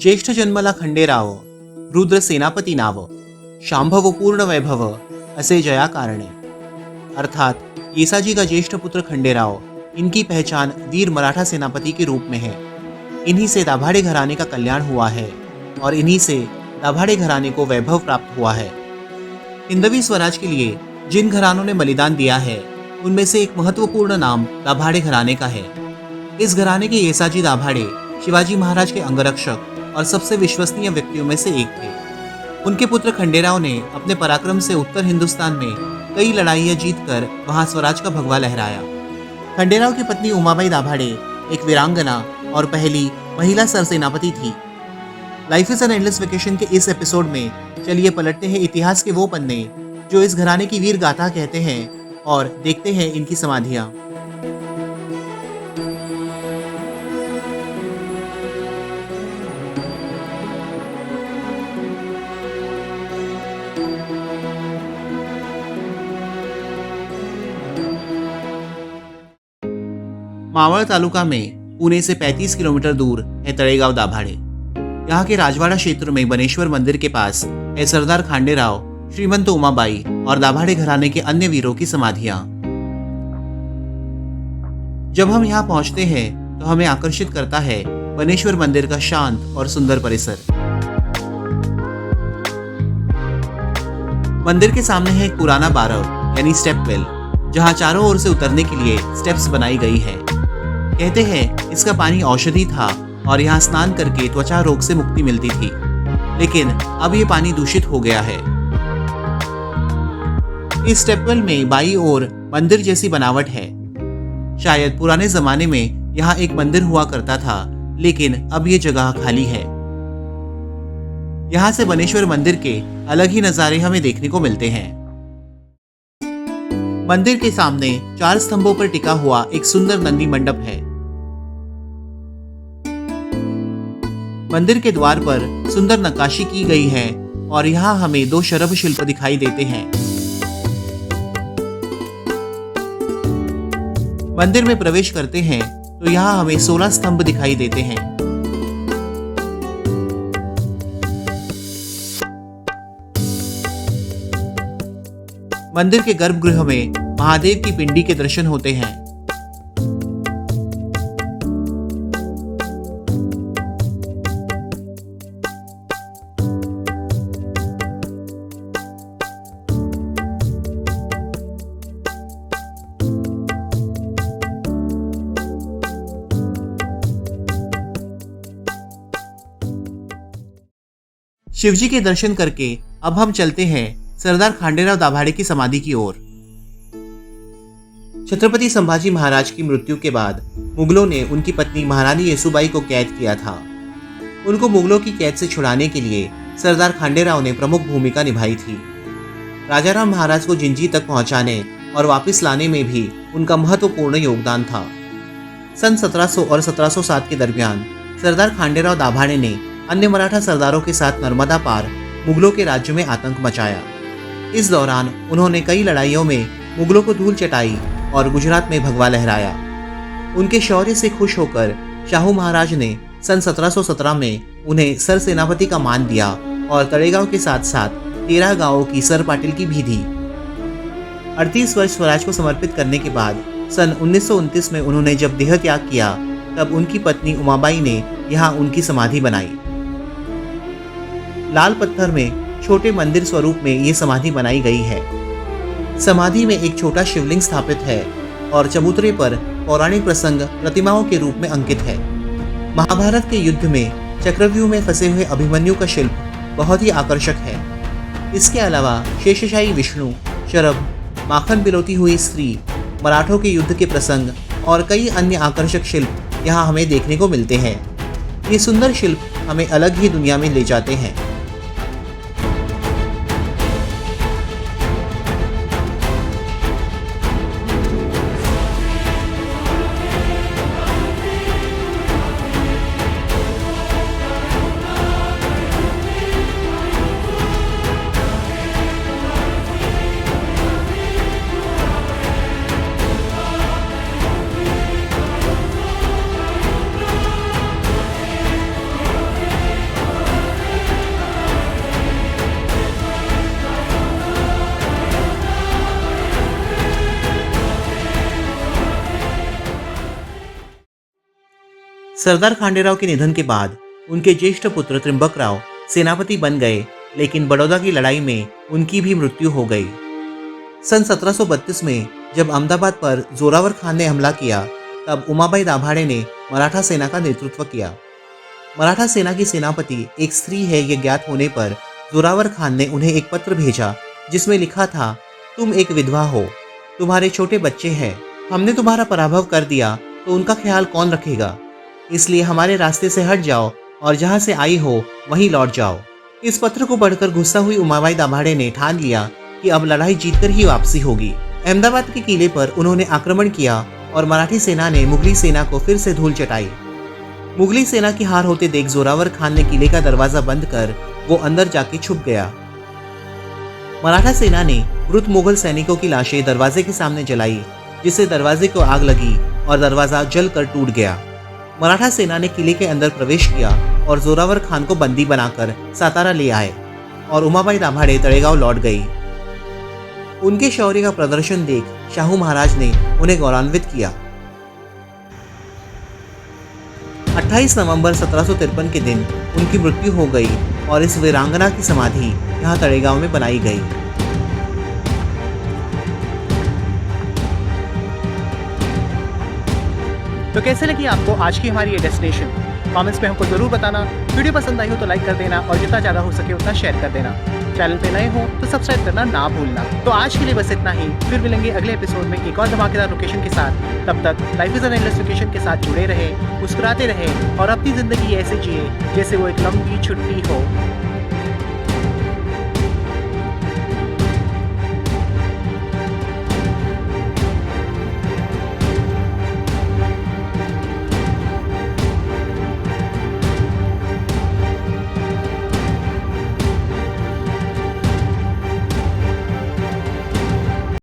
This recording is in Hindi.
ज्येष्ठ जन्मला खंडेराव, रुद्र सेनापती नाव, शांभव पूर्ण वैभव, असे जया कारणे। अर्थात येसाजी का ज्येष्ठ पुत्र खंडेराव, इनकी पहचान वीर मराठा सेनापति के रूप में है। इन्हीं से दाभाडे घराने का कल्याण हुआ है और इन्हीं से दाभाडे घराने को वैभव प्राप्त हुआ है। हिंदवी स्वराज के लिए जिन घरानों ने बलिदान दिया है, उनमें से एक महत्वपूर्ण नाम दाभाडे घराने का है। इस घराने के येसाजी दाभाडे शिवाजी महाराज के अंगरक्षक और सबसे विश्वसनीय व्यक्तियों में से एक थे। उनके पुत्र खंडेराव ने अपने पराक्रम से उत्तर हिंदुस्तान में कई लड़ाइयां जीतकर वहां स्वराज का भगवा लहराया। खंडेराव की पत्नी उमाबाई दाभाडे एक वीरांगना और पहली महिला सरसेनापति थी। Life is an endless vacation के इस एपिसोड में चलिए पलटते हैं इतिहास के वो पन्ने जो इस घराने की वीर गाथा कहते हैं और देखते हैं इनकी समाधियां। मावळ तालुका में पुणे से 35 किलोमीटर दूर है तळेगाव दाभाडे। यहाँ के राजवाड़ा क्षेत्र में बनेश्वर मंदिर के पास है सरदार खांडेराव, श्रीमंत उमाबाई और दाभाडे घराने के अन्य वीरों की समाधियां। जब हम यहाँ पहुंचते हैं तो हमें आकर्षित करता है बनेश्वर मंदिर का शांत और सुंदर परिसर। मंदिर के सामने है एक पुराना बारव यानी स्टेप वेल, जहाँ चारों ओर से उतरने के लिए स्टेप्स बनाई गई है। कहते हैं इसका पानी औषधि था और यहाँ स्नान करके त्वचा रोग से मुक्ति मिलती थी, लेकिन अब ये पानी दूषित हो गया है। इस स्टेपवेल में बाई ओर मंदिर जैसी बनावट है। शायद पुराने जमाने में यहाँ एक मंदिर हुआ करता था, लेकिन अब ये जगह खाली है। यहाँ से बनेश्वर मंदिर के अलग ही नजारे हमें देखने को मिलते हैं। मंदिर के सामने 4 स्तंभों पर टिका हुआ एक सुंदर नंदी मंडप है। मंदिर के द्वार पर सुंदर नक्काशी की गई है और यहाँ हमें 2 शरभ शिल्प दिखाई देते हैं। मंदिर में प्रवेश करते हैं तो यहाँ हमें 16 स्तंभ दिखाई देते हैं। मंदिर के गर्भगृह में महादेव की पिंडी के दर्शन होते हैं। शिवजी के दर्शन करके अब हम चलते हैं सरदार खांडेराव दाभाडे की समाधि की ओर। छत्रपति संभाजी महाराज की मृत्यु के बाद मुगलों ने उनकी पत्नी महारानी येसुबाई को कैद किया था। उनको मुगलों की कैद से छुड़ाने के लिए सरदार खांडेराव ने प्रमुख भूमिका निभाई थी। राजाराम महाराज को जिंजी तक पहुंचाने और वापस लाने में भी उनका महत्वपूर्ण योगदान था। सन 1700 और 1707 के दरमियान सरदार खांडेराव दाभाडे ने अन्य मराठा सरदारों के साथ नर्मदा पार मुगलों के राज्य में आतंक मचाया। इस दौरान उन्होंने कई लड़ाइयों में मुगलों को धूल चटाई और गुजरात में भगवा लहराया। उनके शौर्य से खुश होकर शाहू महाराज ने सन 1717 में उन्हें सर सेनापति का मान दिया और तळेगाव के साथ साथ 13 गांवों की सर पाटिल की भी दी। 38 वर्ष स्वराज को समर्पित करने के बाद सन 1929 में उन्होंने जब देह त्याग किया, तब उनकी पत्नी उमाबाई ने यहाँ उनकी समाधि बनाई। लाल पत्थर में छोटे मंदिर स्वरूप में ये समाधि बनाई गई है। समाधि में एक छोटा शिवलिंग स्थापित है और चबूतरे पर पौराणिक प्रसंग प्रतिमाओं के रूप में अंकित है। महाभारत के युद्ध में चक्रव्यूह में फंसे हुए अभिमन्यु का शिल्प बहुत ही आकर्षक है। इसके अलावा शेषशायी विष्णु, शरभ, माखन पिलोती हुई स्त्री, मराठों के युद्ध के प्रसंग और कई अन्य आकर्षक शिल्प यहाँ हमें देखने को मिलते हैं। ये सुंदर शिल्प हमें अलग ही दुनिया में ले जाते हैं। सरदार खांडेराव के निधन के बाद उनके ज्येष्ठ पुत्र त्रिंबकराव सेनापति बन गए, लेकिन बड़ौदा की लड़ाई में उनकी भी मृत्यु हो गई। सन 1732 में जब अहमदाबाद पर जोरावर खान ने हमला किया, तब उमाबाई दाभाडे ने मराठा सेना का नेतृत्व किया। मराठा सेना की सेनापति एक स्त्री है ये ज्ञात होने पर जोरावर खान ने उन्हें एक पत्र भेजा, जिसमें लिखा था, तुम एक विधवा हो, तुम्हारे छोटे बच्चे हैं, हमने तुम्हारा पराभव कर दिया तो उनका ख्याल कौन रखेगा, इसलिए हमारे रास्ते से हट जाओ और जहां से आई हो वहीं लौट जाओ। इस पत्र को पढ़कर गुस्सा हुई उमाबाई दाभाडे ने ठान लिया कि अब लड़ाई जीतकर ही वापसी होगी। अहमदाबाद के किले पर उन्होंने आक्रमण किया और मराठी सेना ने मुगली सेना को फिर से धूल चटाई। मुगली सेना की हार होते देख जोरावर खान ने किले का दरवाजा बंद कर वो अंदर जाके छुप गया। मराठा सेना ने मृत मुगल सैनिकों की लाशें दरवाजे के सामने जलाई, जिससे दरवाजे को आग लगी और दरवाजा जलकर टूट गया। मराठा सेना ने किले के अंदर प्रवेश किया और जोरावर खान को बंदी बनाकर सातारा ले आए और उमाबाई दाभाडे तड़ेगांव लौट गई। उनके शौर्य का प्रदर्शन देख शाहू महाराज ने उन्हें गौरवान्वित किया। 28 नवंबर 1753 के दिन उनकी मृत्यु हो गई और इस वीरांगना की समाधि यहाँ तड़ेगांव में बनाई गई। तो कैसे लगी आपको आज की हमारी ये डेस्टिनेशन? कमेंट्स में हमको जरूर बताना। वीडियो पसंद आई हो तो लाइक कर देना और जितना ज़्यादा हो सके उतना शेयर कर देना। चैनल पे नए हो तो सब्सक्राइब करना ना भूलना। तो आज के लिए बस इतना ही, फिर मिलेंगे अगले एपिसोड में एक और धमाकेदार लोकेशन के साथ। तब तक life is an endless location के साथ जुड़े रहे, मुस्कुराते रहे और अपनी ज़िंदगी ऐसे जिए जैसे वो एक लंबी छुट्टी हो।